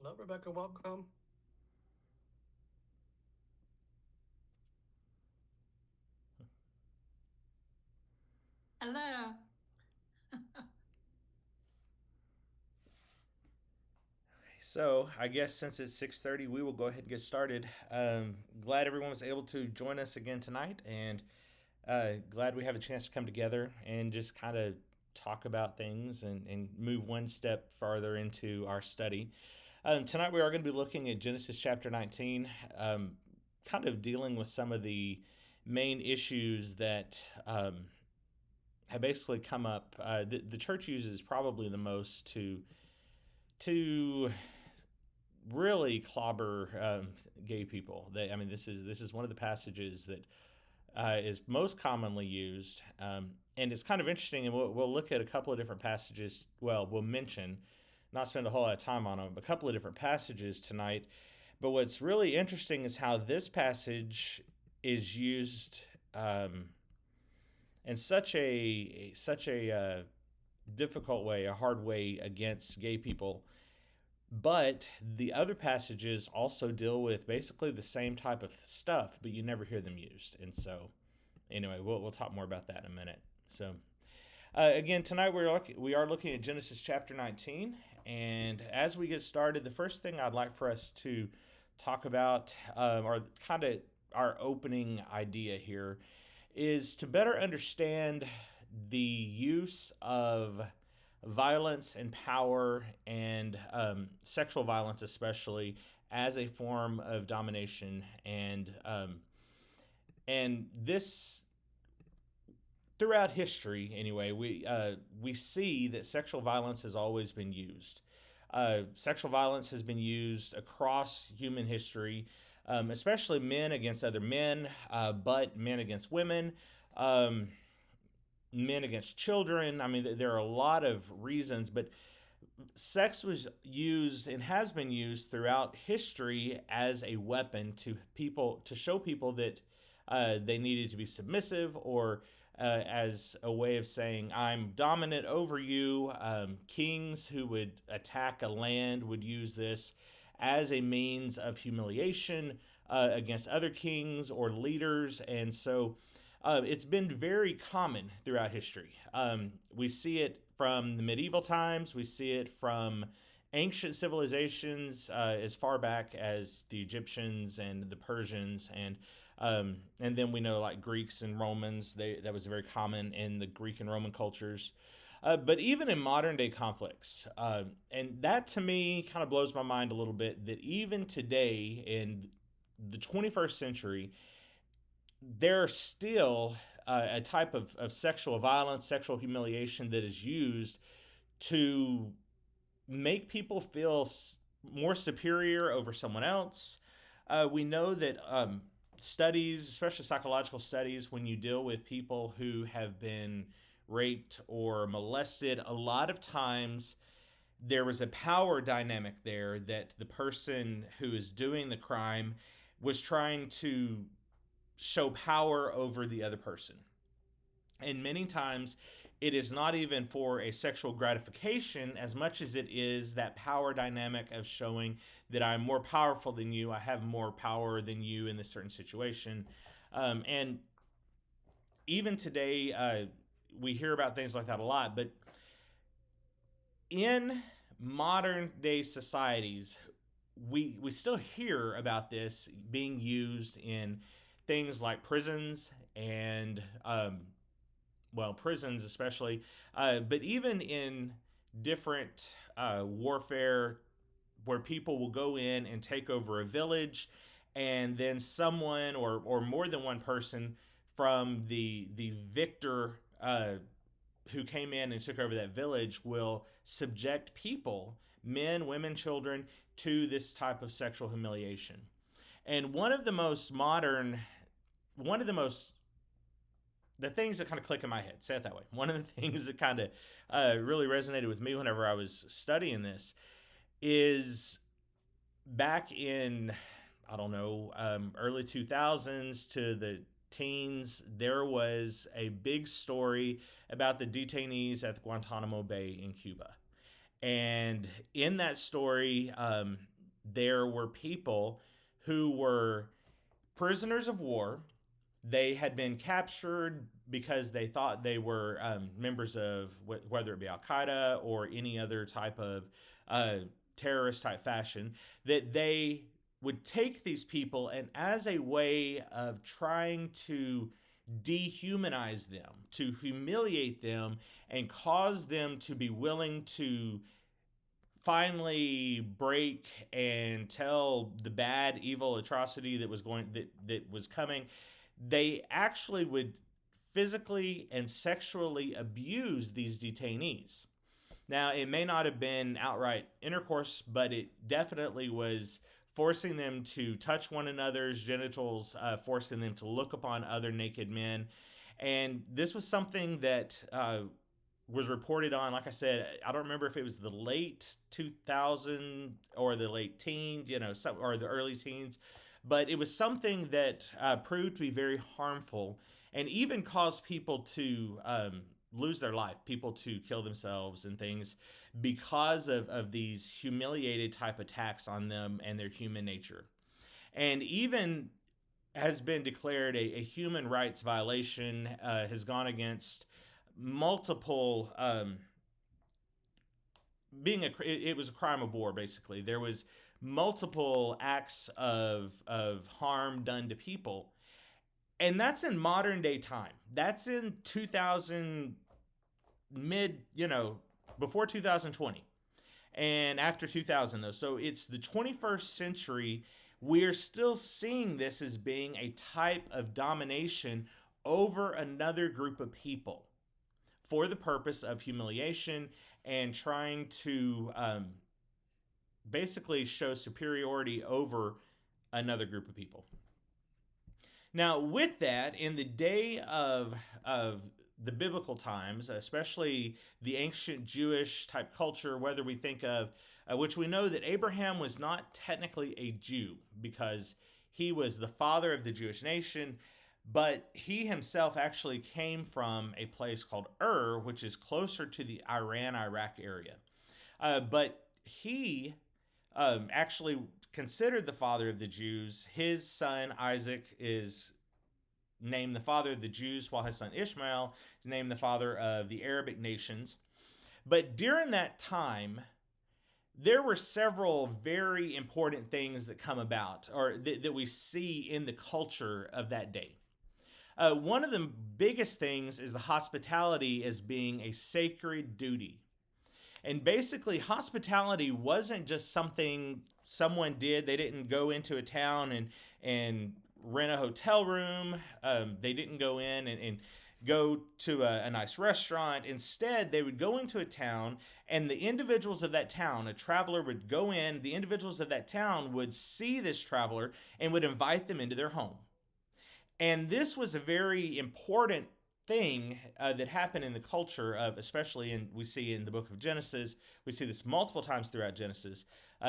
Hello, Rebecca. Welcome. Hello. So I guess since it's 6:30, we will go ahead and get started. Glad everyone was able to join us again tonight, and glad we have a chance to come together and just kind of talk about things and move one step farther into our study. Tonight we are going to be looking at Genesis chapter 19, kind of dealing with some of the main issues that have basically come up. The church uses probably the most to really clobber gay people. I mean, this is one of the passages that is most commonly used, and it's kind of interesting. And we'll look at a couple of different passages. Well, we'll mention, not spend a whole lot of time on them, a couple of different passages tonight. But what's really interesting is how this passage is used in such a difficult way, a hard way against gay people. But the other passages also deal with basically the same type of stuff, but you never hear them used. And so, anyway, we'll talk more about that in a minute. So, again, tonight we are looking at Genesis chapter 19. And as we get started, the first thing I'd like for us to talk about, or kind of our opening idea here, is to better understand the use of violence and power and sexual violence, especially as a form of domination, and this throughout history. Anyway, we see that sexual violence has always been used. Sexual violence has been used across human history, especially men against other men, but men against women. Um, Men against children. I mean, there are a lot of reasons, but sex was used and has been used throughout history as a weapon to show people that they needed to be submissive, or as a way of saying I'm dominant over you. Kings who would attack a land would use this as a means of humiliation against other kings or leaders, and so it's been very common throughout history. We see it from the medieval times. We see it from ancient civilizations as far back as the Egyptians and the Persians, and then we know like Greeks and Romans. That was very common in the Greek and Roman cultures. But even in modern day conflicts, and that to me kind of blows my mind a little bit, that even today in the 21st century, there's still a type of sexual violence, sexual humiliation that is used to make people feel more superior over someone else. We know that studies, especially psychological studies, when you deal with people who have been raped or molested, a lot of times there was a power dynamic there that the person who is doing the crime was trying to show power over the other person. And many times it is not even for a sexual gratification as much as it is that power dynamic of showing that I'm more powerful than you, I have more power than you in this certain situation. And even today, we hear about things like that a lot, but in modern day societies, we still hear about this being used in things like prisons and well, prisons especially, but even in different warfare where people will go in and take over a village, and then someone or more than one person from the victor who came in and took over that village will subject people, men, women, children, to this type of sexual humiliation. And one of the most the things that kind of click in my head, say it that way. One of the things that kind of really resonated with me whenever I was studying this is back in, I don't know, early 2000s to the teens, there was a big story about the detainees at the Guantanamo Bay in Cuba. And in that story, there were people who were prisoners of war. They had been captured because they thought they were members of whether it be Al Qaeda or any other type of uh, terrorist type fashion, that they would take these people and as a way of trying to dehumanize them, to humiliate them, and cause them to be willing to finally break and tell the bad, evil atrocity that was coming, they actually would physically and sexually abuse these detainees. Now, it may not have been outright intercourse, but it definitely was forcing them to touch one another's genitals, forcing them to look upon other naked men. And this was something that was reported on, like I said, I don't remember if it was the late 2000 or the late teens, or the early teens, but it was something that proved to be very harmful and even caused people to lose their life, people to kill themselves and things because of these humiliated type attacks on them and their human nature. And even has been declared a human rights violation, has gone against multiple it was a crime of war. Basically, there was multiple acts of harm done to people, and that's in modern day time. That's in 2000 mid, before 2020 and after 2000 though. So it's the 21st century. We're still seeing this as being a type of domination over another group of people for the purpose of humiliation and trying to basically show superiority over another group of people. Now, with that, in the day of the biblical times, especially the ancient Jewish type culture, whether we think of, which we know that Abraham was not technically a Jew because he was the father of the Jewish nation, but he himself actually came from a place called Ur, which is closer to the Iran-Iraq area. But he actually considered the father of the Jews. His son Isaac is named the father of the Jews, while his son Ishmael is named the father of the Arabic nations. But during that time, there were several very important things that come about, or that we see in the culture of that day. One of the biggest things is the hospitality as being a sacred duty. And basically, hospitality wasn't just something someone did. They didn't go into a town and rent a hotel room. They didn't go in and go to a nice restaurant. Instead, they would go into a town, and the individuals of that town, a traveler would go in, the individuals of that town would see this traveler and would invite them into their home. And this was a very important thing that happened in the culture of, especially we see in the book of Genesis. We see this multiple times throughout Genesis,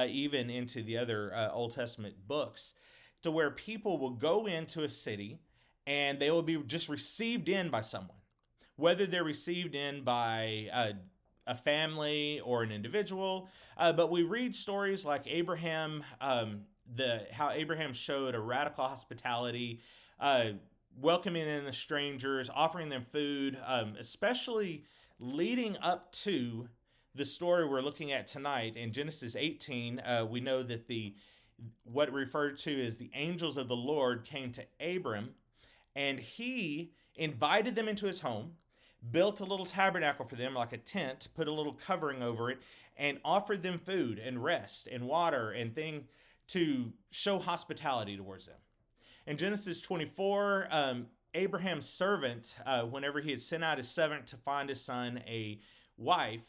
even into the other Old Testament books, to where people will go into a city and they will be just received in by someone, whether they're received in by a family or an individual. But we read stories like Abraham, how Abraham showed a radical hospitality, welcoming in the strangers, offering them food, especially leading up to the story we're looking at tonight in Genesis 18. We know that what referred to as the angels of the Lord came to Abram, and he invited them into his home, built a little tabernacle for them, like a tent, put a little covering over it, and offered them food and rest and water and thing to show hospitality towards them. In Genesis 24, Abraham's servant, whenever he had sent out his servant to find his son a wife,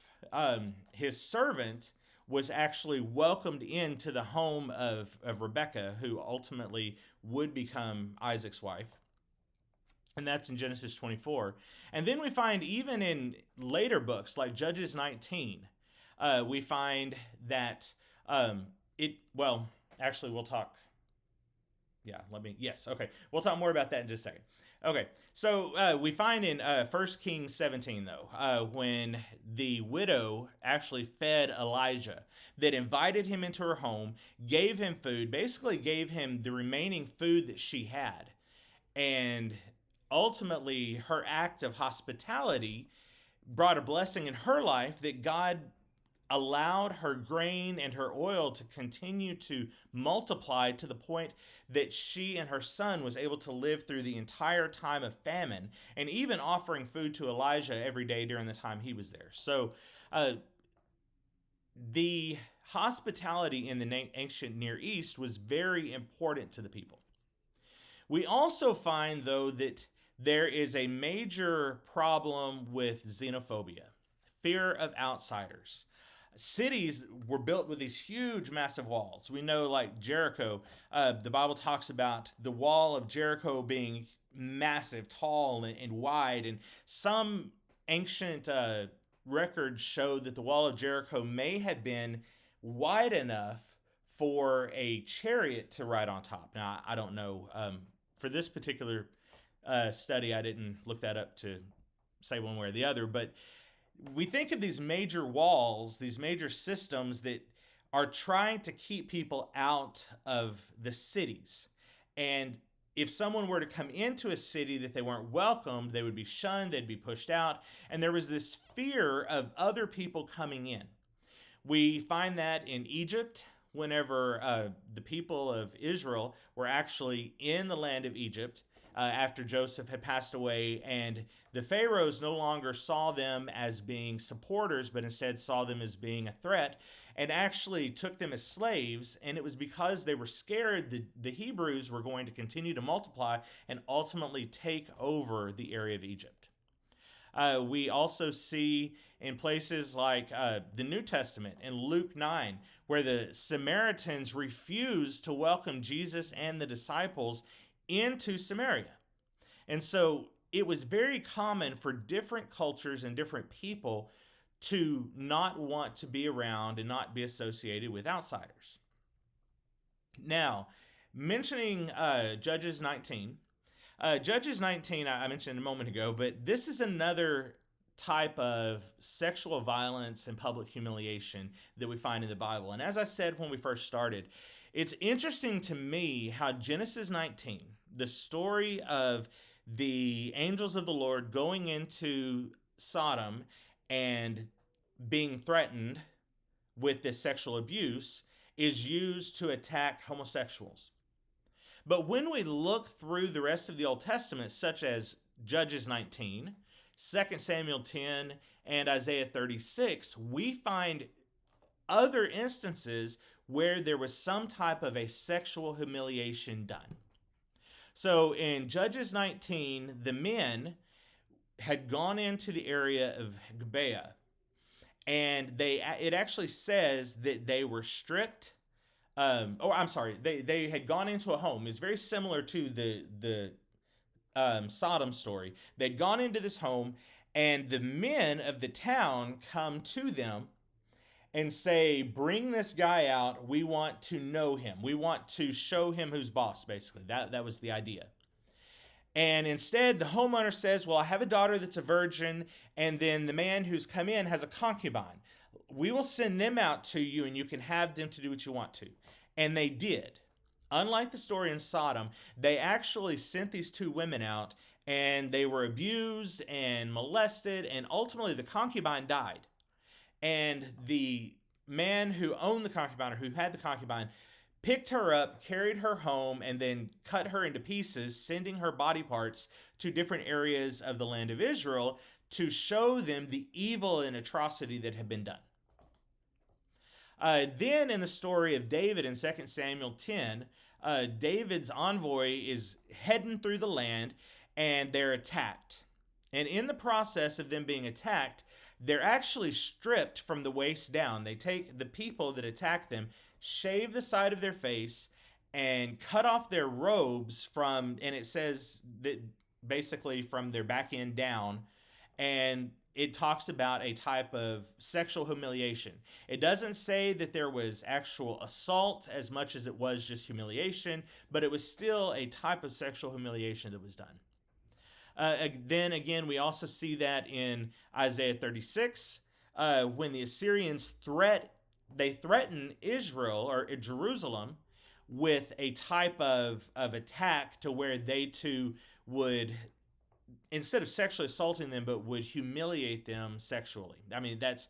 his servant was actually welcomed into the home of Rebekah, who ultimately would become Isaac's wife. And that's in Genesis 24. And then we find, even in later books like Judges 19, we find that actually we'll talk. Yes, okay. We'll talk more about that in just a second. Okay, so we find in 1 Kings 17, though, when the widow actually fed Elijah, that invited him into her home, gave him food, basically gave him the remaining food that she had. And ultimately, her act of hospitality brought a blessing in her life that God allowed her grain and her oil to continue to multiply to the point that she and her son was able to live through the entire time of famine, and even offering food to Elijah every day during the time he was there. So uh, the hospitality in the ancient Near East was very important to the people. We also find, though, that there is a major problem with xenophobia, fear of outsiders. Cities were built with these huge, massive walls. We know, like Jericho, the Bible talks about the wall of Jericho being massive, tall, and wide. And some ancient records show that the wall of Jericho may have been wide enough for a chariot to ride on top. Now, I don't know. For this particular study, I didn't look that up to say one way or the other, but we think of these major walls, these major systems that are trying to keep people out of the cities. And if someone were to come into a city that they weren't welcomed, they would be shunned, they'd be pushed out. And there was this fear of other people coming in. We find that in Egypt, whenever the people of Israel were actually in the land of Egypt, after Joseph had passed away, and the pharaohs no longer saw them as being supporters, but instead saw them as being a threat, and actually took them as slaves. And it was because they were scared that the Hebrews were going to continue to multiply and ultimately take over the area of Egypt. We also see in places like the New Testament in Luke 9, where the Samaritans refused to welcome Jesus and the disciples into Samaria. And so it was very common for different cultures and different people to not want to be around and not be associated with outsiders. Now, mentioning Judges 19, Judges 19 I mentioned a moment ago, but this is another type of sexual violence and public humiliation that we find in the Bible. And as I said when we first started, it's interesting to me how Genesis 19, the story of the angels of the Lord going into Sodom and being threatened with this sexual abuse, is used to attack homosexuals. But when we look through the rest of the Old Testament, such as Judges 19, 2 Samuel 10, and Isaiah 36, we find other instances where there was some type of a sexual humiliation done. So in Judges 19, the men had gone into the area of Gibeah, and it actually says that they were stripped. They had gone into a home. It's very similar to the Sodom story. They'd gone into this home, and the men of the town come to them and say, "Bring this guy out. We want to know him. We want to show him who's boss," basically. That was the idea. And instead, the homeowner says, "Well, I have a daughter that's a virgin, and then the man who's come in has a concubine. We will send them out to you, and you can have them to do what you want to." And they did. Unlike the story in Sodom, they actually sent these two women out, and they were abused and molested, and ultimately the concubine died. And the man who owned the concubine, or who had the concubine, picked her up, carried her home, and then cut her into pieces, sending her body parts to different areas of the land of Israel to show them the evil and atrocity that had been done. Then in the story of David in 2 Samuel 10, David's envoy is heading through the land, and they're attacked. And in the process of them being attacked, they're actually stripped from the waist down. They take the people that attack them, shave the side of their face, and cut off their robes from, and it says that basically from their back end down, and it talks about a type of sexual humiliation. It doesn't say that there was actual assault as much as it was just humiliation, but it was still a type of sexual humiliation that was done. Then again, we also see that in Isaiah 36, when the Assyrians threaten Israel or Jerusalem with a type of attack to where they too would, instead of sexually assaulting them, but would humiliate them sexually. I mean, that's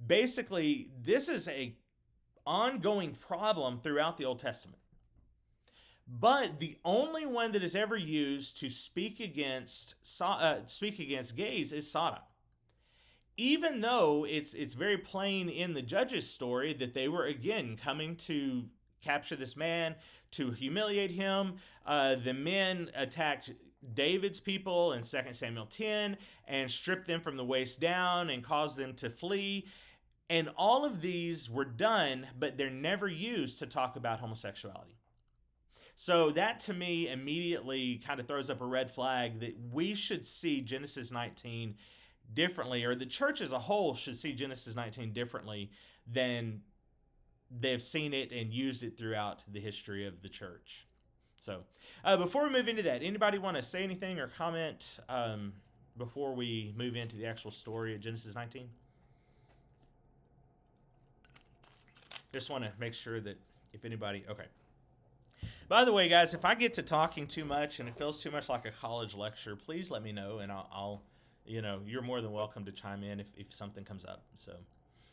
basically, this is a ongoing problem throughout the Old Testament. But the only one that is ever used to speak against gays is Sodom. Even though it's very plain in the Judges story that they were again coming to capture this man, to humiliate him. The men attacked David's people in 2 Samuel 10 and stripped them from the waist down and caused them to flee. And all of these were done, but they're never used to talk about homosexuality. So that to me immediately kind of throws up a red flag that we should see Genesis 19 differently, or the church as a whole should see Genesis 19 differently than they've seen it and used it throughout the history of the church. So before we move into that, anybody want to say anything or comment before we move into the actual story of Genesis 19? Just want to make sure that if anybody... Okay. By the way, guys, if I get to talking too much and it feels too much like a college lecture, please let me know, and I'll you're more than welcome to chime in if something comes up. So,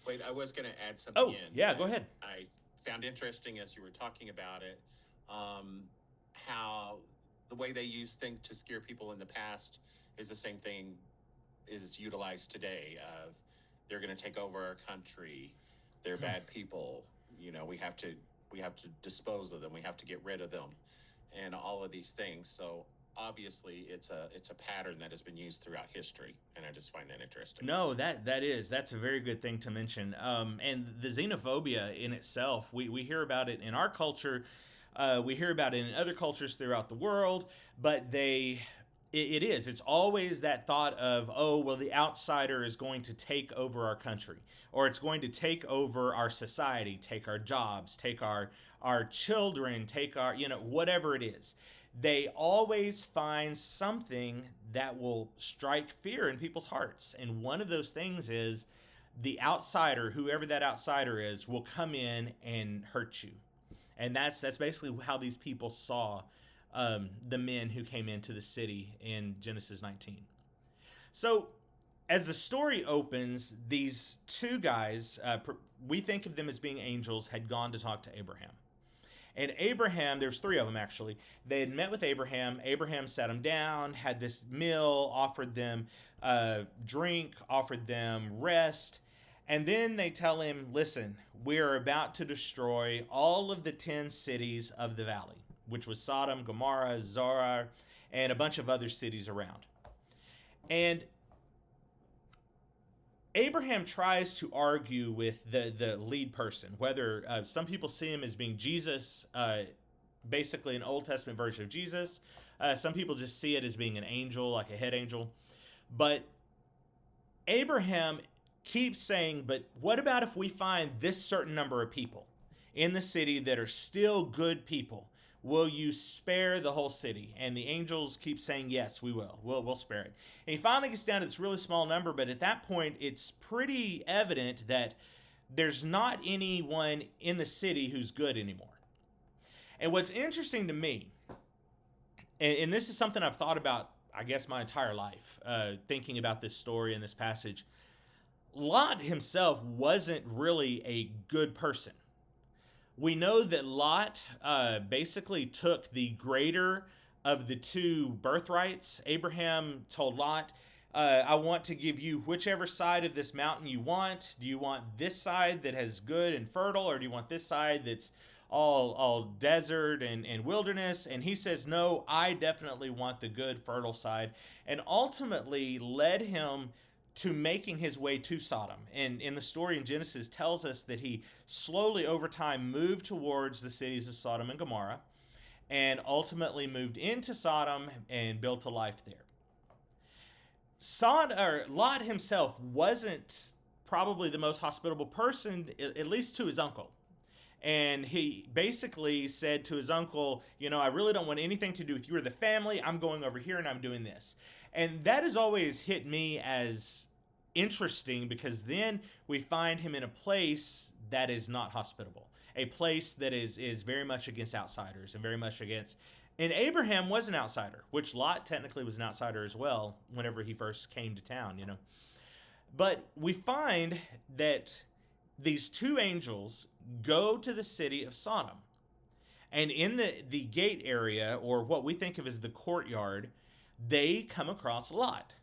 wait, I was going to add something in. Yeah, go ahead. I found interesting as you were talking about it, how the way they used things to scare people in the past is the same thing is utilized today. Of they're going to take over our country, they're bad people. We have to dispose of them. We have to get rid of them, and all of these things. So obviously, it's a pattern that has been used throughout history, and I just find that interesting. No, that's a very good thing to mention. And the xenophobia in itself, we hear about it in our culture, we hear about it in other cultures throughout the world, but it's always that thought of, oh, well, the outsider is going to take over our country, or it's going to take over our society, take our jobs, take our children, take our, whatever it is. They always find something that will strike fear in people's hearts. And one of those things is the outsider, whoever that outsider is, will come in and hurt you. And that's basically how these people saw the men who came into the city in Genesis 19. So as the story opens, these two guys, we think of them as being angels, had gone to talk to Abraham. And Abraham, there's three of them actually, they had met with Abraham. Abraham sat them down, had this meal, offered them drink, offered them rest. And then they tell him, listen, we're about to destroy all of the 10 cities of the valley, which was Sodom, Gomorrah, Zoar, and a bunch of other cities around. And Abraham tries to argue with the lead person, whether some people see him as being Jesus, basically an Old Testament version of Jesus. Some people just see it as being an angel, like a head angel. But Abraham keeps saying, but what about if we find this certain number of people in the city that are still good people? Will you spare the whole city? And the angels keep saying, yes, we will. We'll spare it. And he finally gets down to this really small number, but at that point, it's pretty evident that there's not anyone in the city who's good anymore. And what's interesting to me, and this is something I've thought about, I guess, my entire life, thinking about this story and this passage, Lot himself wasn't really a good person. We know that Lot basically took the greater of the two birthrights. Abraham told Lot, I want to give you whichever side of this mountain you want. Do you want this side that has good and fertile, or do you want this side that's all desert and wilderness? And he says, no, I definitely want the good, fertile side, and ultimately led him to making his way to Sodom. And in the story in Genesis tells us that he slowly over time moved towards the cities of Sodom and Gomorrah and ultimately moved into Sodom and built a life there. Lot himself wasn't probably the most hospitable person, at least to his uncle. And he basically said to his uncle, I really don't want anything to do with you or the family. I'm going over here and I'm doing this. And that has always hit me as interesting, because then we find him in a place that is not hospitable, a place that is very much against outsiders and very much against. And Abraham was an outsider, which Lot technically was an outsider as well whenever he first came to town, But we find that these two angels go to the city of Sodom. And in the gate area, or what we think of as the courtyard, they come across Lot.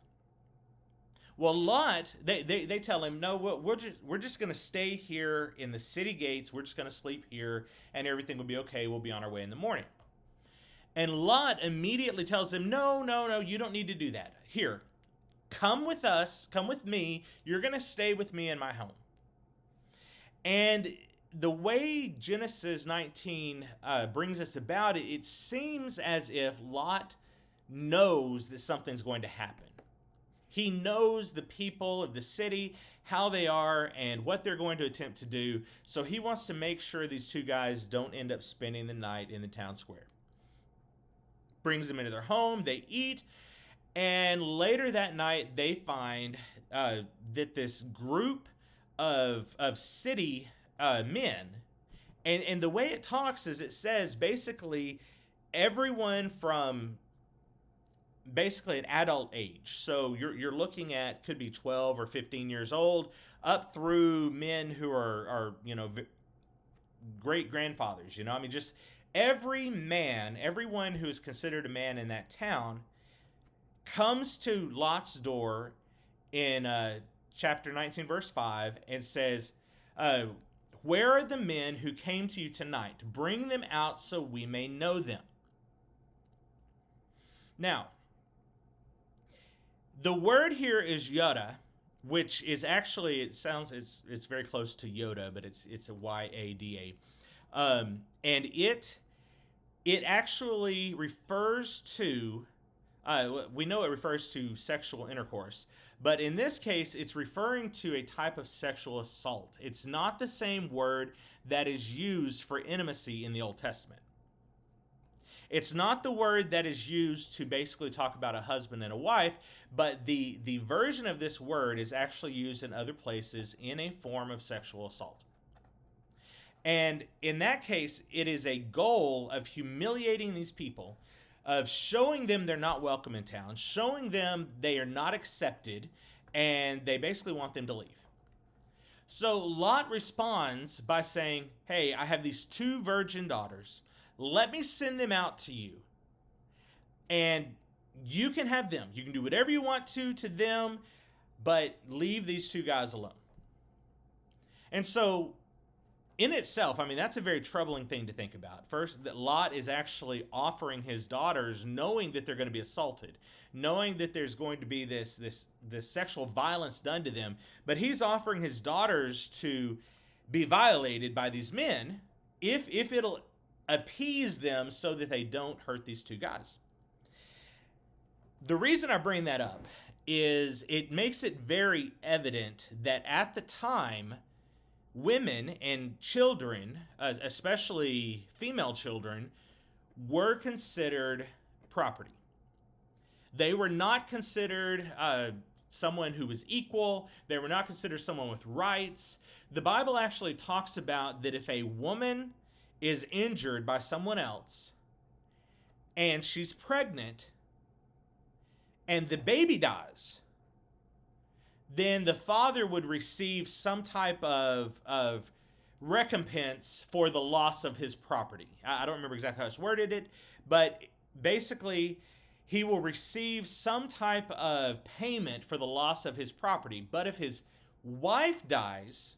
Well, Lot, they tell him, no, we're just going to stay here in the city gates. We're just going to sleep here, and everything will be okay. We'll be on our way in the morning. And Lot immediately tells him, no, you don't need to do that. Here, come with us, come with me. You're going to stay with me in my home. And the way Genesis 19 brings us about it, it seems as if Lot knows that something's going to happen. He knows the people of the city, how they are, and what they're going to attempt to do. So he wants to make sure these two guys don't end up spending the night in the town square. Brings them into their home, they eat, and later that night they find that this group of city men, and the way it talks is it says basically everyone from basically an adult age. So you're looking at, could be 12 or 15 years old, up through men who are great grandfathers, just every man, everyone who is considered a man in that town comes to Lot's door in chapter 19, verse 5, and says, where are the men who came to you tonight? Bring them out so we may know them. Now, the word here is Yada, which is actually, it's very close to Yoda, but it's a Y-A-D-A. And it actually refers to, we know it refers to sexual intercourse, but in this case, it's referring to a type of sexual assault. It's not the same word that is used for intimacy in the Old Testament. It's not the word that is used to basically talk about a husband and a wife, but the version of this word is actually used in other places in a form of sexual assault. And in that case, it is a goal of humiliating these people, of showing them they're not welcome in town, showing them they are not accepted, and they basically want them to leave. So Lot responds by saying, hey, I have these two virgin daughters. Let me send them out to you, and you can have them. You can do whatever you want to them, but leave these two guys alone. And so in itself, that's a very troubling thing to think about. First, that Lot is actually offering his daughters, knowing that they're going to be assaulted, knowing that there's going to be this sexual violence done to them, but he's offering his daughters to be violated by these men if it'll appease them so that they don't hurt these two guys. The reason I bring that up is it makes it very evident that at the time, women and children, especially female children, were considered property. They were not considered someone who was equal. They were not considered someone with rights. The Bible actually talks about that if a woman is injured by someone else and she's pregnant and the baby dies, then the father would receive some type of recompense for the loss of his property. I don't remember exactly how it's worded it, but basically he will receive some type of payment for the loss of his property. But if his wife dies,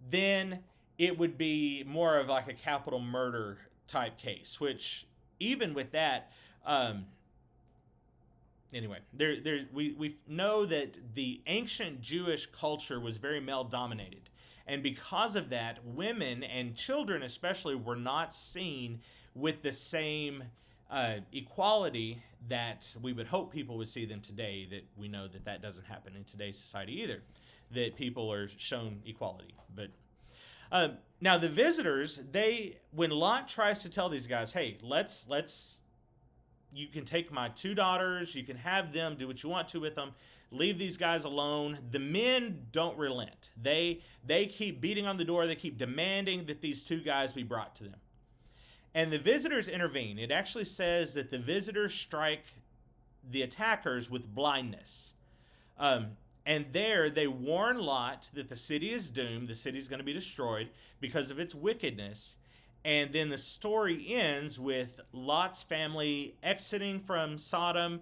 then it would be more of like a capital murder type case, which even with that, anyway, we know that the ancient Jewish culture was very male dominated. And because of that, women and children especially were not seen with the same equality that we would hope people would see them today. That we know that doesn't happen in today's society either, that people are shown equality. But now the visitors, when Lot tries to tell these guys, hey, let's you can take my 2 daughters, you can have them, do what you want to with them, leave these guys alone. The men don't relent. They keep beating on the door. They keep demanding that these 2 guys be brought to them. And the visitors intervene. It actually says that the visitors strike the attackers with blindness. And there they warn Lot that the city is doomed. The city is going to be destroyed because of its wickedness. And then the story ends with Lot's family exiting from Sodom,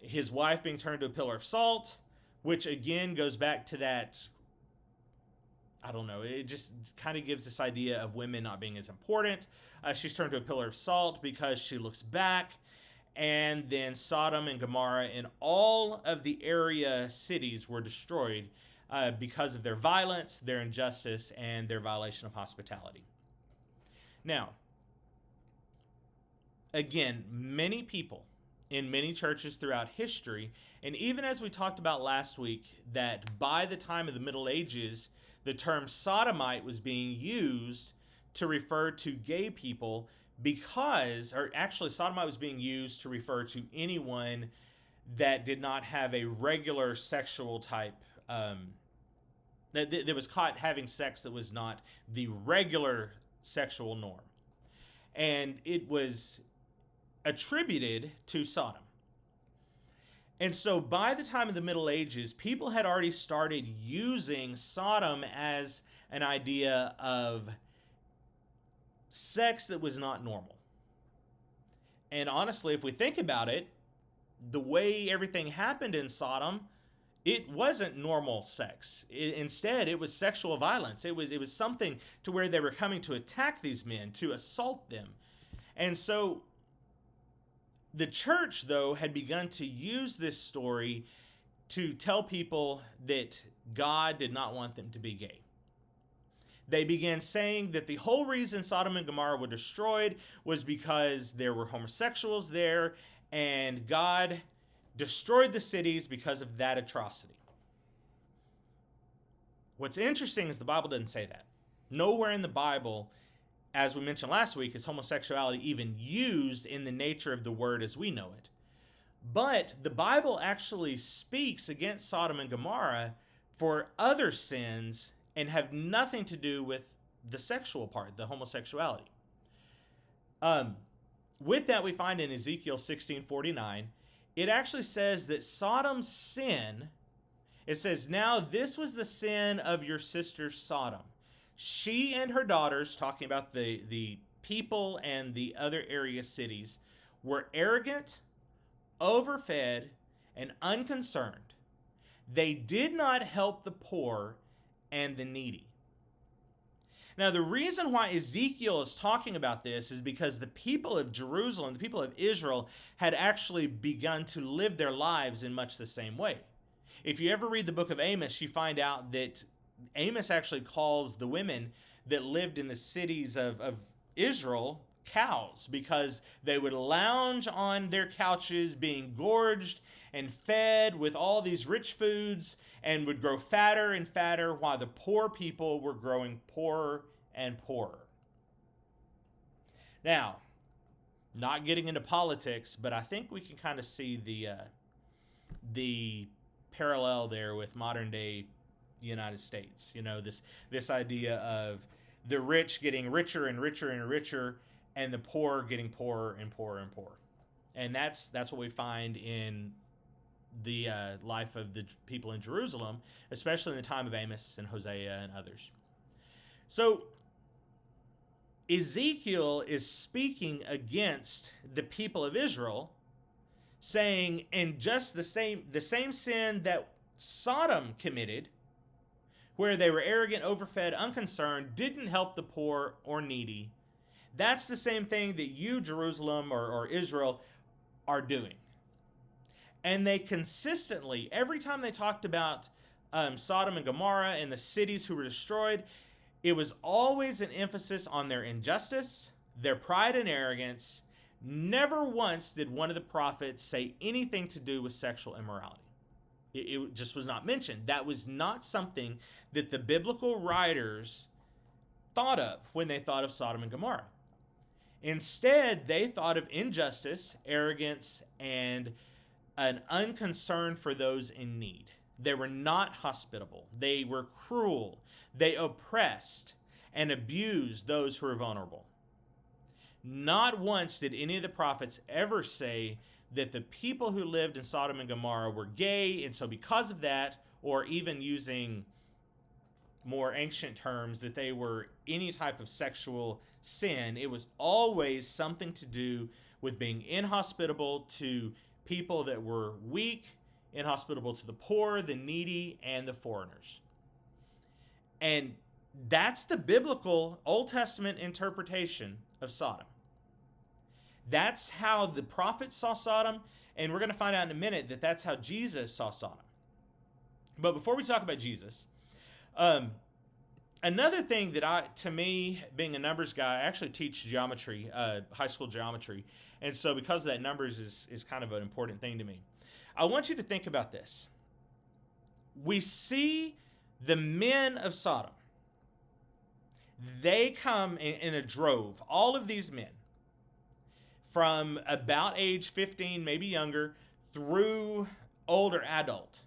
his wife being turned to a pillar of salt, which again goes back to that, I don't know, it just kind of gives this idea of women not being as important. She's turned to a pillar of salt because she looks back. And then Sodom and Gomorrah and all of the area cities were destroyed because of their violence, their injustice, and their violation of hospitality. Now, again, many people in many churches throughout history, and even as we talked about last week, that by the time of the Middle Ages, the term sodomite was being used to refer to gay people sodomite was being used to refer to anyone that did not have a regular sexual type, that was caught having sex that was not the regular sexual norm. And it was attributed to Sodom. And so by the time of the Middle Ages, people had already started using Sodom as an idea of sex that was not normal. And honestly, if we think about it, the way everything happened in Sodom, it wasn't normal sex. Instead, it was sexual violence. It was something to where they were coming to attack these men, to assault them. And so the church, though, had begun to use this story to tell people that God did not want them to be gay. They began saying that the whole reason Sodom and Gomorrah were destroyed was because there were homosexuals there, and God destroyed the cities because of that atrocity. What's interesting is the Bible doesn't say that. Nowhere in the Bible, as we mentioned last week, is homosexuality even used in the nature of the word as we know it. But the Bible actually speaks against Sodom and Gomorrah for other sins and have nothing to do with the sexual part, the homosexuality. With that, we find in Ezekiel 16:49, it actually says that Sodom's sin, it says, "Now this was the sin of your sister Sodom. She and her daughters," talking about the people and the other area cities, "were arrogant, overfed, and unconcerned. They did not help the poor and the needy." Now, the reason why Ezekiel is talking about this is because the people of Jerusalem, the people of Israel, had actually begun to live their lives in much the same way. If you ever read the book of Amos, you find out that Amos actually calls the women that lived in the cities of Israel cows, because they would lounge on their couches being gorged and fed with all these rich foods and would grow fatter and fatter while the poor people were growing poorer and poorer. Now, not getting into politics, but I think we can kind of see the parallel there with modern day United States. You know, this idea of the rich getting richer and richer and richer, and the poor getting poorer and poorer and poorer. And that's what we find in the life of the people in Jerusalem, especially in the time of Amos and Hosea and others. So Ezekiel is speaking against the people of Israel, saying, and just the same sin that Sodom committed, where they were arrogant, overfed, unconcerned, didn't help the poor or needy, that's the same thing that you, Jerusalem or Israel, are doing. And they consistently, every time they talked about Sodom and Gomorrah and the cities who were destroyed, it was always an emphasis on their injustice, their pride and arrogance. Never once did one of the prophets say anything to do with sexual immorality. It just was not mentioned. That was not something that the biblical writers thought of when they thought of Sodom and Gomorrah. Instead, they thought of injustice, arrogance, and an unconcern for those in need. They were not hospitable. They were cruel. They oppressed and abused those who were vulnerable. Not once did any of the prophets ever say that the people who lived in Sodom and Gomorrah were gay, and so because of that, or even using more ancient terms, that they were any type of sexual sin. It was always something to do with being inhospitable to people that were weak, inhospitable to the poor, the needy, and the foreigners. And that's the biblical Old Testament interpretation of Sodom. That's how the prophets saw Sodom, and we're going to find out in a minute that that's how Jesus saw Sodom. But before we talk about Jesus, another thing that to me, being a numbers guy, I actually teach geometry, high school geometry, and so because of that, numbers is kind of an important thing to me. I want you to think about this. We see the men of Sodom. They come in a drove, all of these men, from about age 15, maybe younger, through older adult.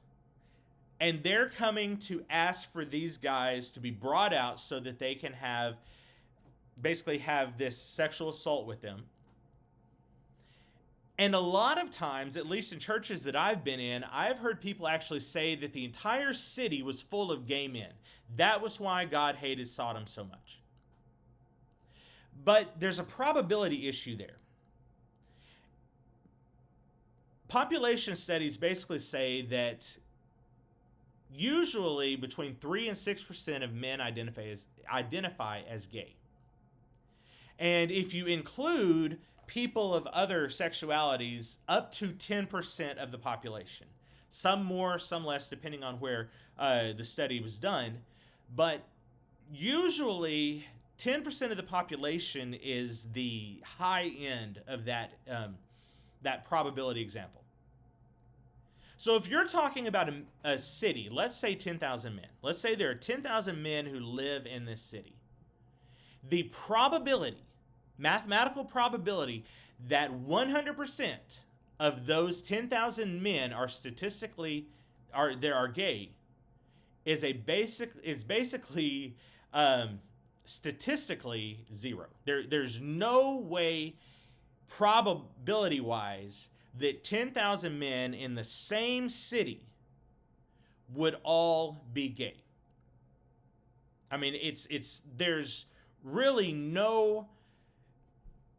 And they're coming to ask for these guys to be brought out so that they can basically have this sexual assault with them. And a lot of times, at least in churches that I've been in, I've heard people actually say that the entire city was full of gay men. That was why God hated Sodom so much. But there's a probability issue there. Population studies basically say that usually between 3 and 6% of men identify as gay. And if you include people of other sexualities, up to 10% of the population. Some more, some less, depending on where the study was done. But usually 10% of the population is the high end of that probability example. So if you're talking about a city, let's say 10,000 men. Let's say there are 10,000 men who live in this city. The probability, mathematical probability, that 100% of those 10,000 men are statistically gay is basically statistically zero. There's no way, probability-wise, that 10,000 men in the same city would all be gay. I mean, there's really no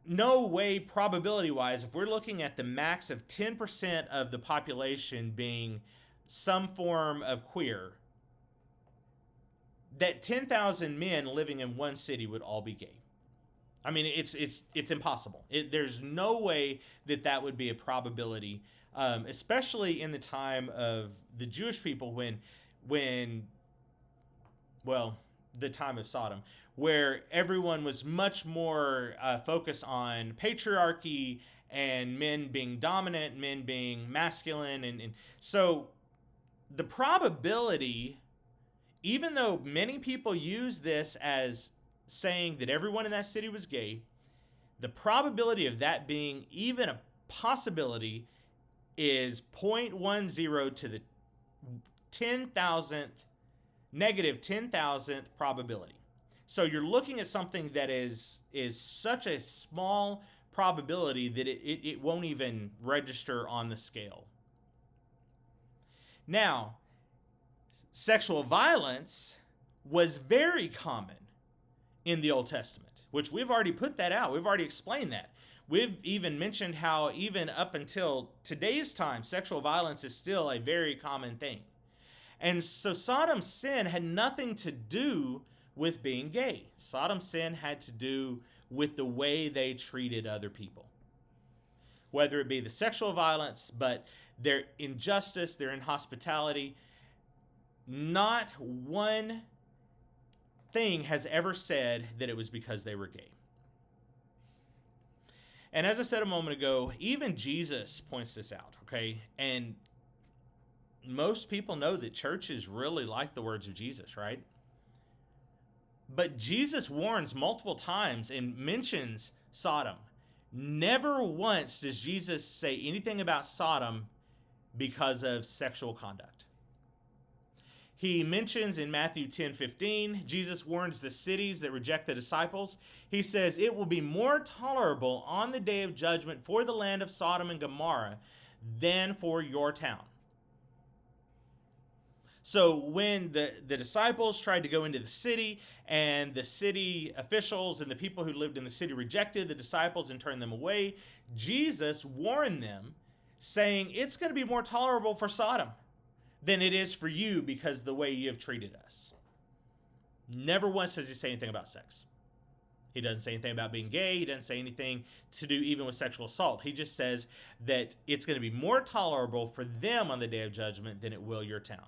way, probability-wise, if we're looking at the max of 10% of the population being some form of queer, that 10,000 men living in one city would all be gay. I mean, it's impossible. There's no way that would be a probability, especially in the time of the Jewish people when the time of Sodom, where everyone was much more focused on patriarchy and men being dominant, men being masculine. And so the probability, even though many people use this as saying that everyone in that city was gay, the probability of that being even a possibility is 0.10 to the 10,000th, negative 10,000th probability. So you're looking at something that is such a small probability that it won't even register on the scale. Now, sexual violence was very common in the Old Testament, which we've already put that out. We've already explained that. We've even mentioned how even up until today's time, sexual violence is still a very common thing. And so Sodom's sin had nothing to do with being gay. Sodom's sin had to do with the way they treated other people. Whether it be the sexual violence, but their injustice, their inhospitality. Not one thing has ever said that it was because they were gay. And as I said a moment ago, even Jesus points this out, okay? And most people know that churches really like the words of Jesus, right? But Jesus warns multiple times and mentions Sodom. Never once does Jesus say anything about Sodom because of sexual conduct. He mentions in Matthew 10:15, Jesus warns the cities that reject the disciples. He says, "It will be more tolerable on the day of judgment for the land of Sodom and Gomorrah than for your town." So when the disciples tried to go into the city, and the city officials and the people who lived in the city rejected the disciples and turned them away, Jesus warned them, saying, it's going to be more tolerable for Sodom than it is for you because of the way you have treated us. Never once does he say anything about sex. He doesn't say anything about being gay. He doesn't say anything to do even with sexual assault. He just says that it's going to be more tolerable for them on the day of judgment than it will your town.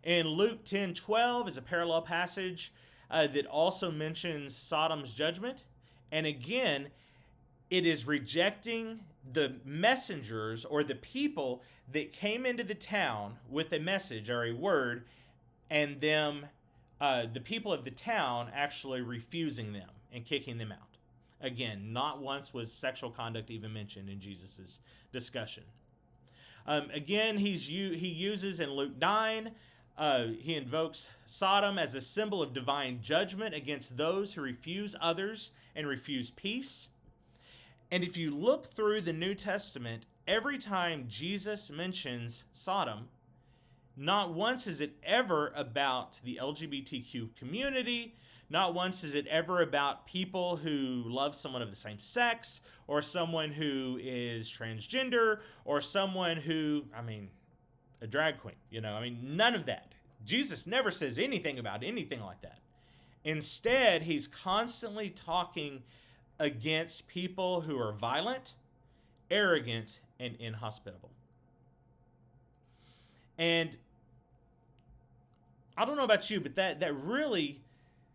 In Luke 10:12 is a parallel passage that also mentions Sodom's judgment. And again, it is rejecting the messengers or the people that came into the town with a message or a word, and them, the people of the town actually refusing them and kicking them out. Again, not once was sexual conduct even mentioned in Jesus's discussion. Again, he uses in Luke 9, he invokes Sodom as a symbol of divine judgment against those who refuse others and refuse peace. And if you look through the New Testament, every time Jesus mentions Sodom, not once is it ever about the LGBTQ community. Not once is it ever about people who love someone of the same sex, or someone who is transgender, or someone who, a drag queen, none of that. Jesus never says anything about anything like that. Instead, he's constantly talking against people who are violent, arrogant, and inhospitable. And I don't know about you, but that really,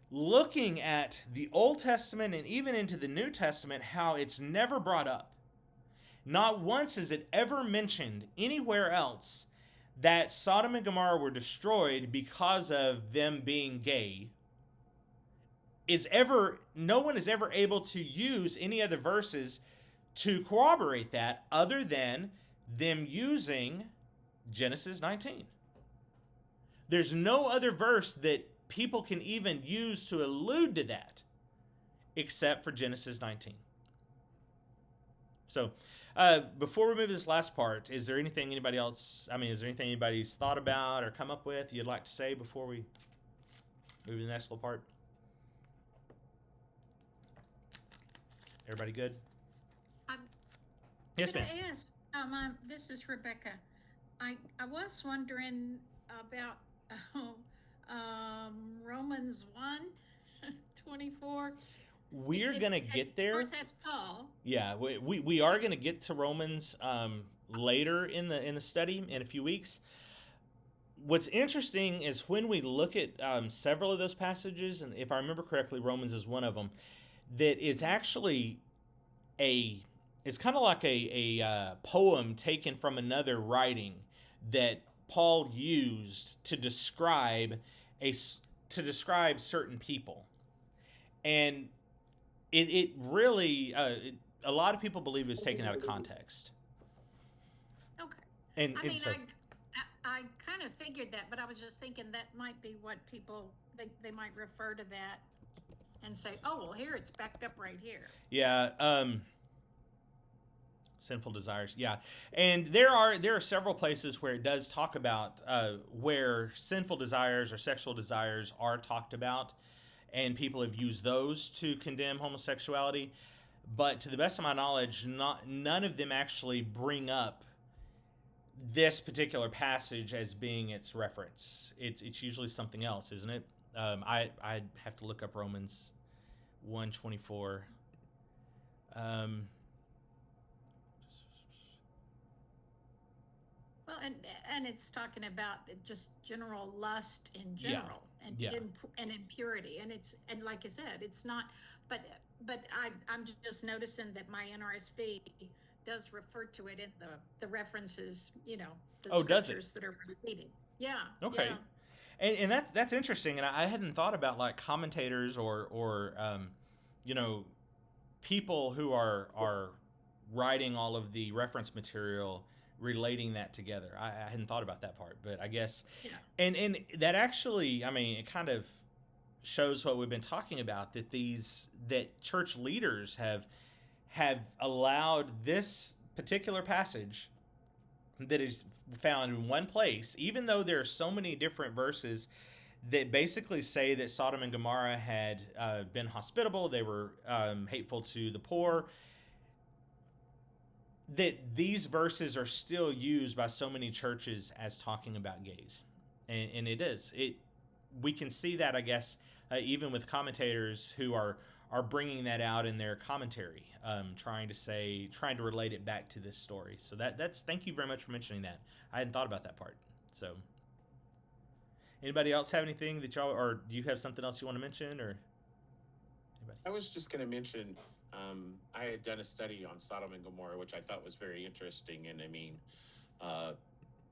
looking at the Old Testament and even into the New Testament, how it's never brought up. Not once is it ever mentioned anywhere else that Sodom and Gomorrah were destroyed because of them being gay. No one is ever able to use any other verses to corroborate that other than them using Genesis 19. There's no other verse that people can even use to allude to that except for Genesis 19. So, before we move to this last part, is there anything anybody's thought about or come up with you'd like to say before we move to the next little part? Everybody good? Yes, ma'am. I ask, this is Rebecca. I was wondering about Romans 1:24. We're going to get there. Of course, that's Paul. Yeah, we are going to get to Romans later in the study in a few weeks. What's interesting is when we look at several of those passages, and if I remember correctly, Romans is one of them, that is actually it's kind of like a poem taken from another writing that Paul used to describe certain people. And it really, a lot of people believe it's taken out of context. Okay. So, I kind of figured that, but I was just thinking that might be what people, they might refer to that and say, oh, well, here it's backed up right here. Yeah, sinful desires. Yeah, and there are several places where it does talk about where sinful desires or sexual desires are talked about, and people have used those to condemn homosexuality. But to the best of my knowledge, none of them actually bring up this particular passage as being its reference. It's usually something else, isn't it? I'd have to look up Romans 1:24. Well, and it's talking about just general lust in general, and impurity, and like I said, it's not. But I'm just noticing that my NRSV does refer to it in the references, the scriptures that are repeated. Yeah. Okay. Yeah. And that's interesting, and I hadn't thought about like commentators or people who are writing all of the reference material relating that together. I hadn't thought about that part, but I guess, Yeah. and that actually, I mean, it kind of shows what we've been talking about, that church leaders have allowed this particular passage that is found in one place, even though there are so many different verses that basically say that Sodom and Gomorrah had been hospitable, they were hateful to the poor, that these verses are still used by so many churches as talking about gays. And we can see that, I guess, even with commentators who are bringing that out in their commentary, trying to relate it back to this story. So that's thank you very much for mentioning that. I hadn't thought about that part. So anybody else have anything that y'all, or do you have something else you want to mention, or anybody? I was just going to mention, I had done a study on Sodom and Gomorrah, which I thought was very interesting. And I mean,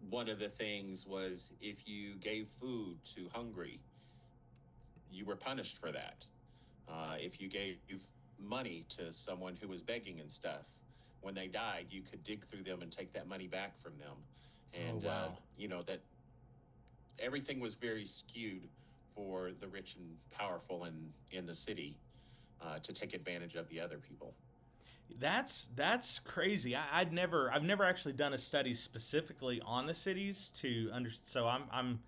one of the things was if you gave food to hungry, you were punished for that. If you gave money to someone who was begging and stuff, when they died, you could dig through them and take that money back from them. And, that everything was very skewed for the rich and powerful in the city to take advantage of the other people. That's crazy. I've never actually done a study specifically on the cities so I'm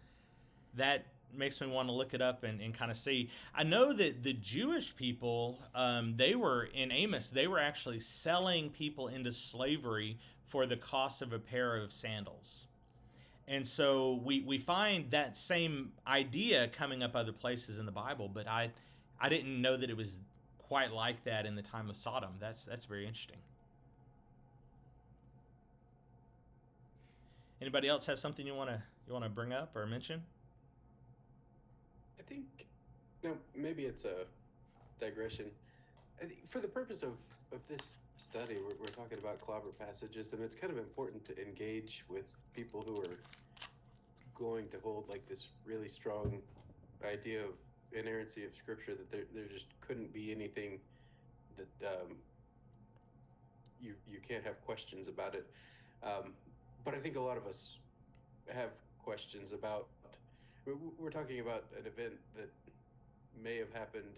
that makes me want to look it up and kind of see. I know that the Jewish people, they were in Amos, they were actually selling people into slavery for the cost of a pair of sandals. And so we find that same idea coming up other places in the Bible, but I didn't know that it was quite like that in the time of Sodom. That's very interesting. Anybody else have something you want to bring up or mention? I think, no, maybe it's a digression. I think for the purpose of this study, we're talking about clobber passages, and it's kind of important to engage with people who are going to hold like this really strong idea of inerrancy of Scripture, that there just couldn't be anything that you can't have questions about it. But I think a lot of us have questions about. We're talking about an event that may have happened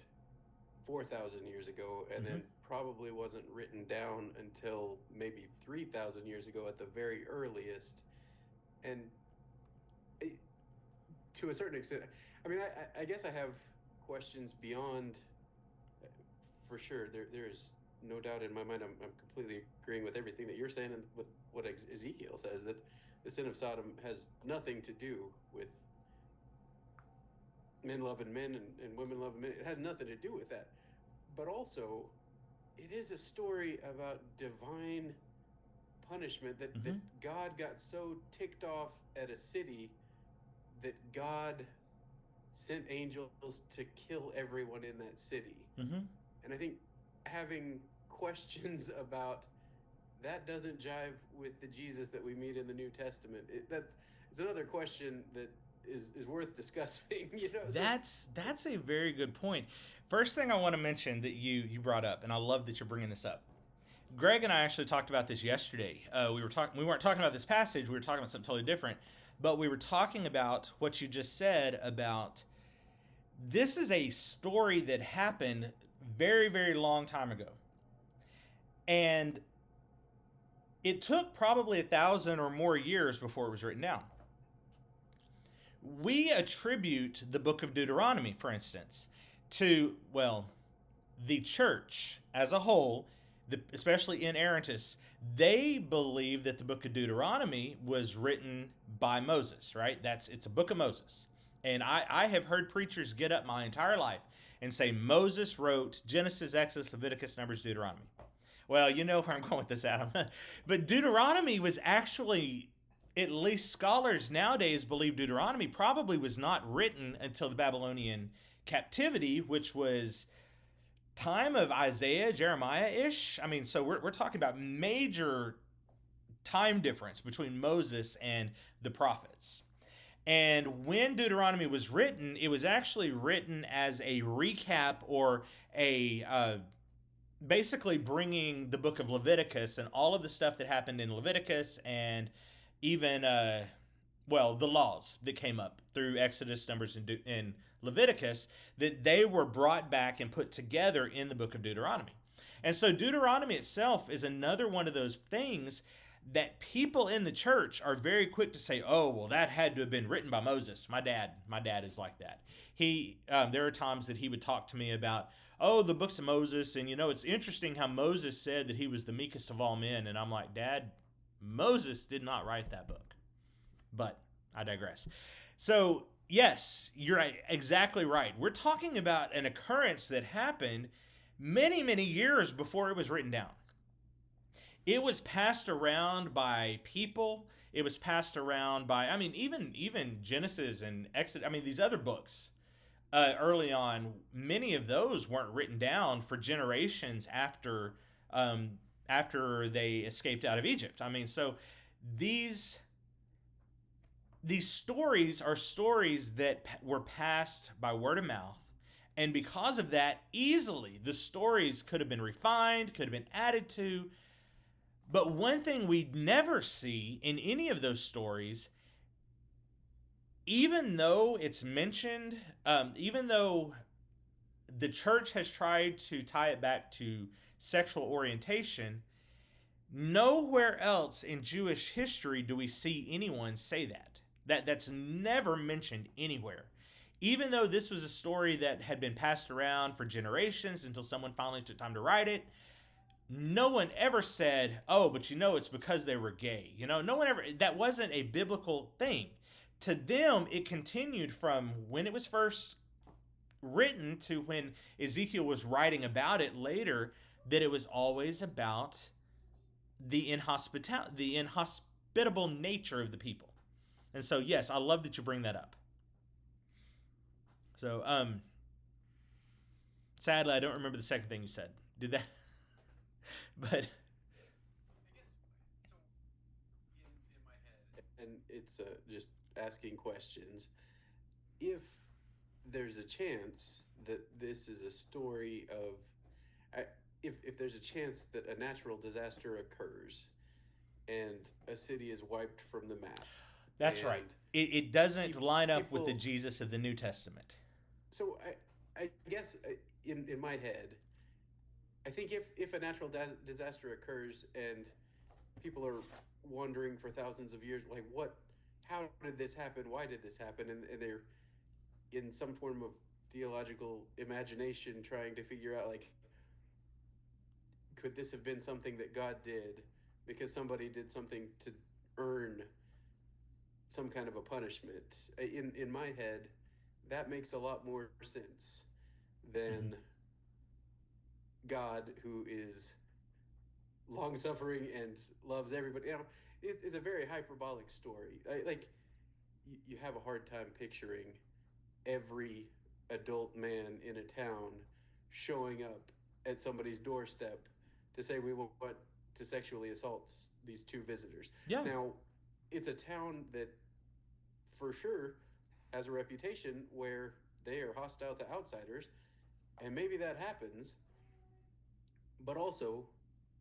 4,000 years ago, and then probably wasn't written down until maybe 3,000 years ago at the very earliest. And to a certain extent, I mean, I guess I have questions beyond, for sure. There's no doubt in my mind, I'm completely agreeing with everything that you're saying and with what Ezekiel says, that the sin of Sodom has nothing to do with men loving men and women loving men. It has nothing to do with that. But also, it is a story about divine punishment, that God got so ticked off at a city that God sent angels to kill everyone in that city. And I think having questions about that doesn't jive with the Jesus that we meet in the New Testament. It's another question that is worth discussing. That's a very good point. First thing I want to mention that you brought up, and I love that you're bringing this up. Greg and I actually talked about this yesterday. We weren't talking about this passage. We were talking about something totally different, but we were talking about what you just said about this is a story that happened very, very long time ago, and it took probably 1,000 or more years before it was written down. We attribute the book of Deuteronomy, for instance, to, the church as a whole, especially inerrantists. They believe that the book of Deuteronomy was written by Moses, right? It's a book of Moses. And I have heard preachers get up my entire life and say Moses wrote Genesis, Exodus, Leviticus, Numbers, Deuteronomy. Well, you know where I'm going with this, Adam. But Deuteronomy was actually, at least scholars nowadays believe Deuteronomy probably was not written until the Babylonian captivity, which was time of Isaiah, Jeremiah-ish. I mean, so we're talking about major time difference between Moses and the prophets. And when Deuteronomy was written, it was actually written as a recap or basically bringing the book of Leviticus and all of the stuff that happened in Leviticus, and even the laws that came up through Exodus, Numbers, and Leviticus, that they were brought back and put together in the book of Deuteronomy. And so Deuteronomy itself is another one of those things that people in the church are very quick to say, oh, well, that had to have been written by Moses. My dad is like that. There are times that he would talk to me about, oh, the books of Moses, and it's interesting how Moses said that he was the meekest of all men, and I'm like, Dad, Moses did not write that book. But I digress. So, yes, you're exactly right. We're talking about an occurrence that happened many, many years before it was written down. It was passed around by people. It was passed around by, even Genesis and Exodus. These other books early on, many of those weren't written down for generations after they escaped out of Egypt. So these stories are stories that were passed by word of mouth. And because of that, easily the stories could have been refined, could have been added to. But one thing we never see in any of those stories, even though it's mentioned, even though the church has tried to tie it back to sexual orientation, nowhere else in Jewish history do we see anyone say that. That's never mentioned anywhere. Even though this was a story that had been passed around for generations until someone finally took time to write it, no one ever said, oh, but it's because they were gay. No one ever, that wasn't a biblical thing. To them, it continued from when it was first written to when Ezekiel was writing about it later, that it was always about the inhospitable nature of the people. And so, yes, I love that you bring that up. So, sadly, I don't remember the second thing you said. Did that? But I guess so. In my head, and it's just asking questions. If there's a chance that this is a story of, if there's a chance that a natural disaster occurs, and a city is wiped from the map. That's right. It doesn't line up with the Jesus of the New Testament. So I guess in my head, I think if a natural disaster occurs and people are wondering for thousands of years, like how did this happen? Why did this happen? And they're in some form of theological imagination trying to figure out, like, could this have been something that God did because somebody did something to earn some kind of a punishment? In my head, that makes a lot more sense than God, who is long-suffering and loves everybody. It's a very hyperbolic story. You have a hard time picturing every adult man in a town showing up at somebody's doorstep to say, we want to sexually assault these two visitors. Yeah. Now, it's a town that for sure has a reputation where they are hostile to outsiders, and maybe that happens. But also,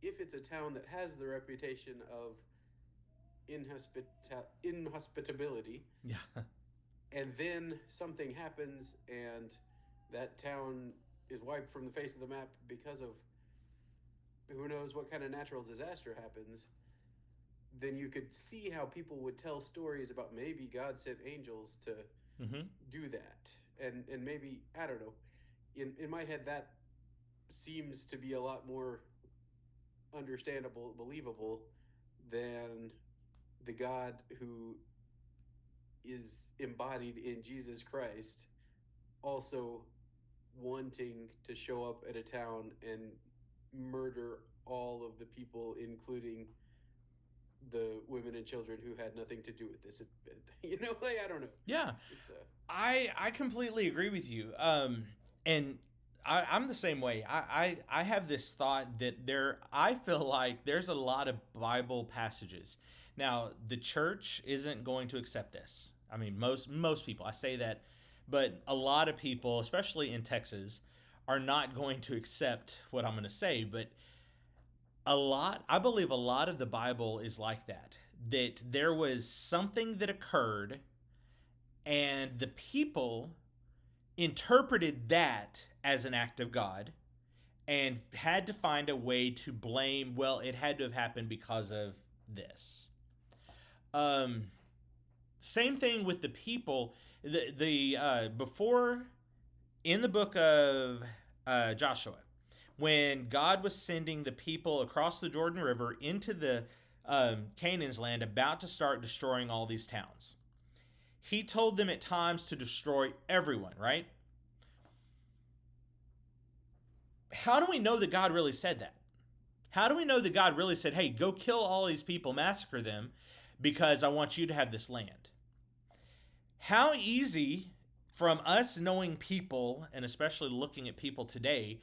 if it's a town that has the reputation of inhospitability, yeah, and then something happens and that town is wiped from the face of the map because of who knows what kind of natural disaster happens, then you could see how people would tell stories about maybe God sent angels to do that. And maybe, I don't know, in my head, that seems to be a lot more understandable, believable than the God who is embodied in Jesus Christ also wanting to show up at a town and murder all of the people, including the women and children who had nothing to do with this. I don't know. Yeah. I completely agree with you. And I'm the same way. I have this thought that I feel like there's a lot of Bible passages. Now, the church isn't going to accept this. Most people, I say that, but a lot of people, especially in Texas, are not going to accept what I'm going to say, but I believe a lot of the Bible is like that. That there was something that occurred, and the people interpreted that as an act of God and had to find a way to blame, well, it had to have happened because of this. Same thing with the people. Before, in the book of Joshua, when God was sending the people across the Jordan River into the Canaan's land, about to start destroying all these towns, he told them at times to destroy everyone, right? How do we know that God really said that? How do we know that God really said, hey, go kill all these people, massacre them, because I want you to have this land? How easy, from us knowing people, and especially looking at people today,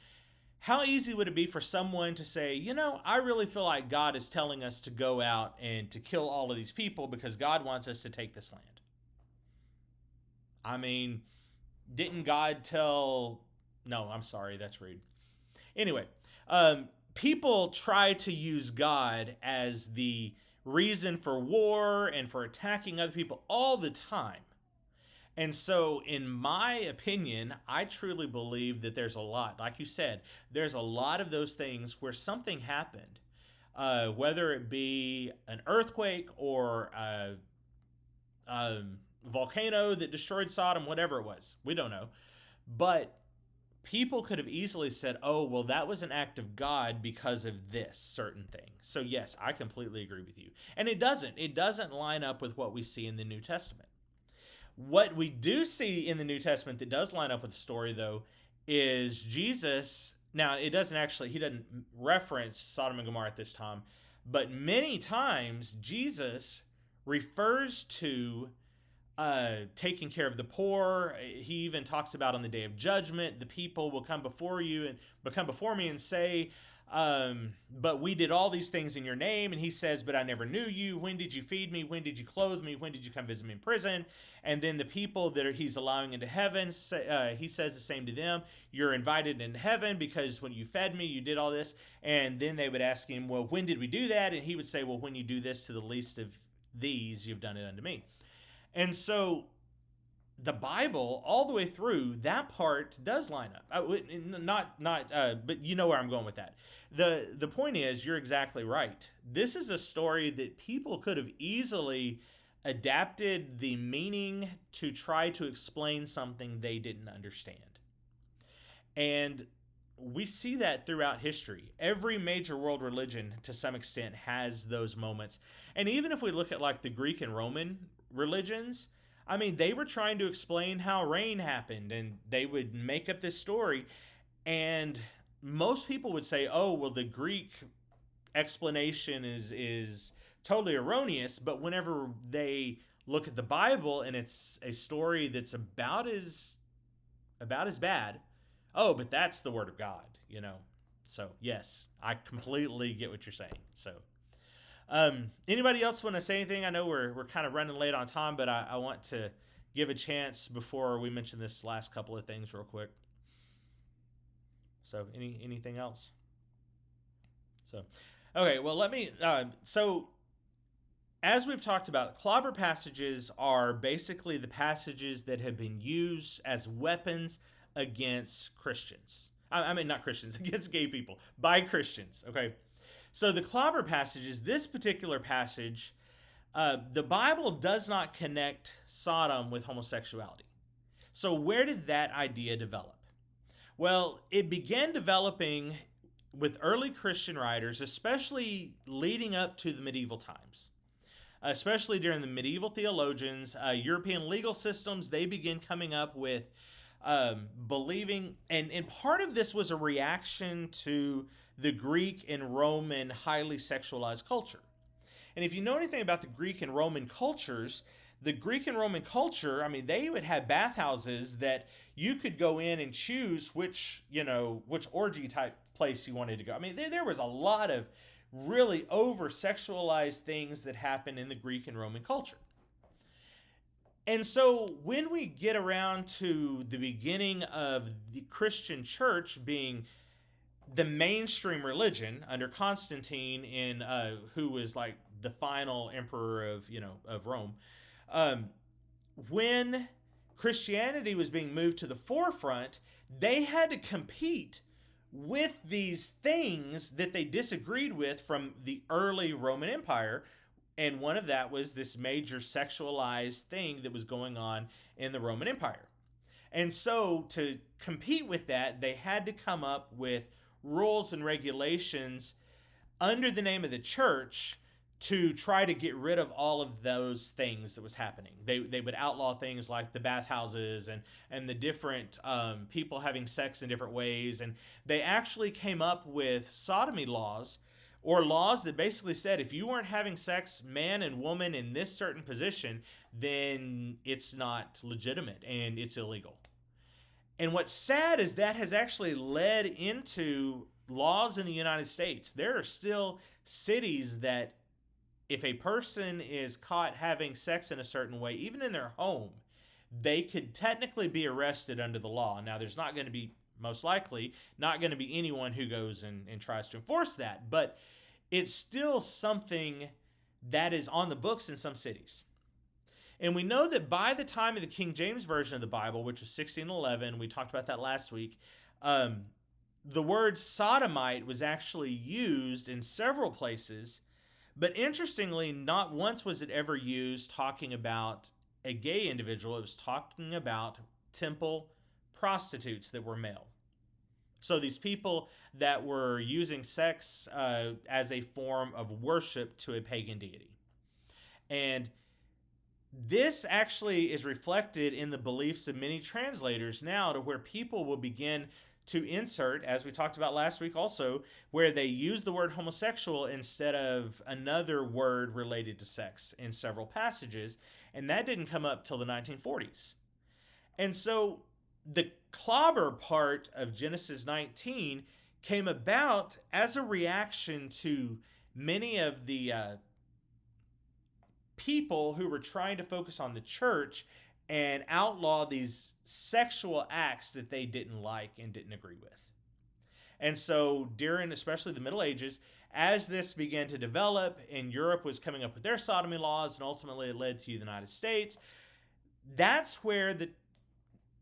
how easy would it be for someone to say, you know, I really feel like God is telling us to go out and to kill all of these people because God wants us to take this land? I mean, didn't God tell... No, I'm sorry, that's rude. Anyway, people try to use God as the reason for war and for attacking other people all the time. And so, in my opinion, I truly believe that there's a lot, like you said, there's a lot of those things where something happened, whether it be an earthquake or a volcano that destroyed Sodom, whatever it was. We don't know. But people could have easily said, oh, well, that was an act of God because of this certain thing. So, yes, I completely agree with you. And it doesn't line up with what we see in the New Testament. What we do see in the New Testament that does line up with the story, though, is Jesus. Now, he doesn't reference Sodom and Gomorrah at this time, but many times Jesus refers to taking care of the poor. He even talks about on the day of judgment, the people will come before me and say, but we did all these things in your name. And he says, but I never knew you. When did you feed me? When did you clothe me? When did you come visit me in prison? And then the people that he's allowing into heaven, he says the same to them. You're invited into heaven because when you fed me, you did all this. And then they would ask him, well, when did we do that? And he would say, well, when you do this to the least of these, you've done it unto me. And so the Bible, all the way through, that part does line up. But you know where I'm going with that. The point is, you're exactly right. This is a story that people could have easily adapted the meaning to try to explain something they didn't understand. And we see that throughout history. Every major world religion, to some extent, has those moments. And even if we look at like the Greek and Roman religions, I mean, they were trying to explain how rain happened, and they would make up this story. And most people would say, oh, well, the Greek explanation is totally erroneous. But whenever they look at the Bible and it's a story that's about as bad, oh, but that's the word of God, you know? So yes, I completely get what you're saying. So anybody else want to say anything? I know we're kind of running late on time, but I want to give a chance before we mention this last couple of things real quick. So anything else? So, okay, well, let me, so as we've talked about, clobber passages are basically the passages that have been used as weapons against Christians. I mean, not Christians, against gay people, by Christians, okay? So the clobber passages, this particular passage, the Bible does not connect Sodom with homosexuality. So where did that idea develop? Well, it began developing with early Christian writers, especially leading up to the medieval times. Especially during the medieval theologians, European legal systems, they begin coming up with believing, and part of this was a reaction to the Greek and Roman highly sexualized culture. And if you know anything about the Greek and Roman cultures, the Greek and Roman culture, I mean, they would have bathhouses that you could go in and choose which orgy type place you wanted to go. I mean, there was a lot of really over-sexualized things that happened in the Greek and Roman culture. And so when we get around to the beginning of the Christian church being the mainstream religion under Constantine, in who was like the final emperor of of Rome, um, when Christianity was being moved to the forefront, they had to compete with these things that they disagreed with from the early Roman Empire. And one of that was this major sexualized thing that was going on in the Roman Empire. And so to compete with that, they had to come up with rules and regulations under the name of the church to try to get rid of all of those things that was happening. They would outlaw things like the bathhouses and the different people having sex in different ways. And they actually came up with sodomy laws, or laws that basically said if you weren't having sex, man and woman, in this certain position, then it's not legitimate and it's illegal. And what's sad is that has actually led into laws in the United States. There are still cities that if a person is caught having sex in a certain way, even in their home, they could technically be arrested under the law. Now, there's not going to be, most likely, not going to be anyone who goes and tries to enforce that. But it's still something that is on the books in some cities. And we know that by the time of the King James Version of the Bible, which was 1611, we talked about that last week, the word sodomite was actually used in several places. But interestingly, not once was it ever used talking about a gay individual. It was talking about temple prostitutes that were male. So these people that were using sex as a form of worship to a pagan deity. And this actually is reflected in the beliefs of many translators now, to where people will begin to insert, as we talked about last week also, where they use the word homosexual instead of another word related to sex in several passages. And that didn't come up till the 1940s. And so the clobber part of Genesis 19 came about as a reaction to many of the people who were trying to focus on the church and outlaw these sexual acts that they didn't like and didn't agree with. And so during especially the Middle Ages, as this began to develop and Europe was coming up with their sodomy laws, and ultimately it led to the United States, that's where the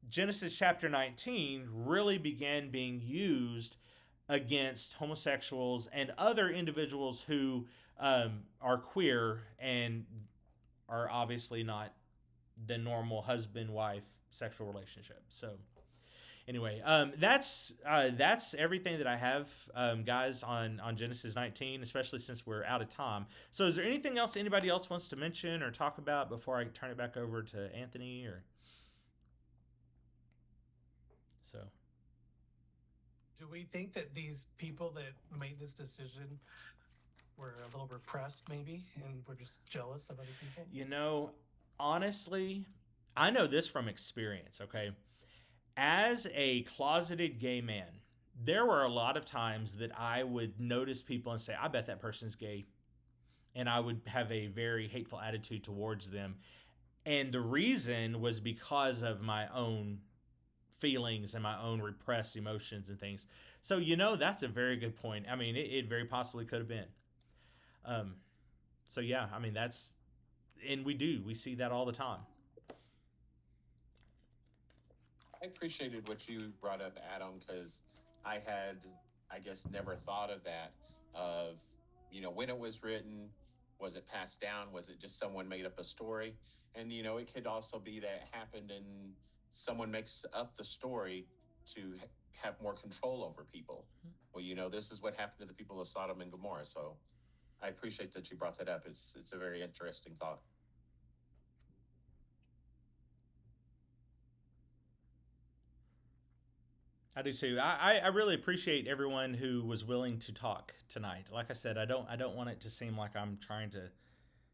Genesis chapter 19 really began being used against homosexuals and other individuals who are queer and are obviously not the normal husband-wife sexual relationship. So anyway, that's everything that I have, guys, on Genesis 19, especially since we're out of time. So is there anything else anybody else wants to mention or talk about before I turn it back over to Anthony? Or so, do we think that these people that made this decision were a little repressed, maybe, and were just jealous of other people? You know, honestly, I know this from experience, okay? As a closeted gay man, there were a lot of times that I would notice people and say, I bet that person's gay. And I would have a very hateful attitude towards them. And the reason was because of my own feelings and my own repressed emotions and things. So, that's a very good point. I mean, it very possibly could have been. So yeah, I mean, and we see that all the time. I appreciated what you brought up, Adam, because I had, I guess, never thought of that, of, when it was written, was it passed down? Was it just someone made up a story? And, it could also be that it happened and someone makes up the story to have more control over people. Well, this is what happened to the people of Sodom and Gomorrah. So I appreciate that you brought that up. It's a very interesting thought. I do too. I really appreciate everyone who was willing to talk tonight. Like I said, I don't want it to seem like I'm trying to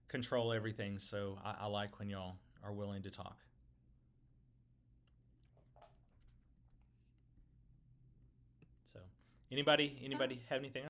control everything. So I like when y'all are willing to talk. So anybody have anything else?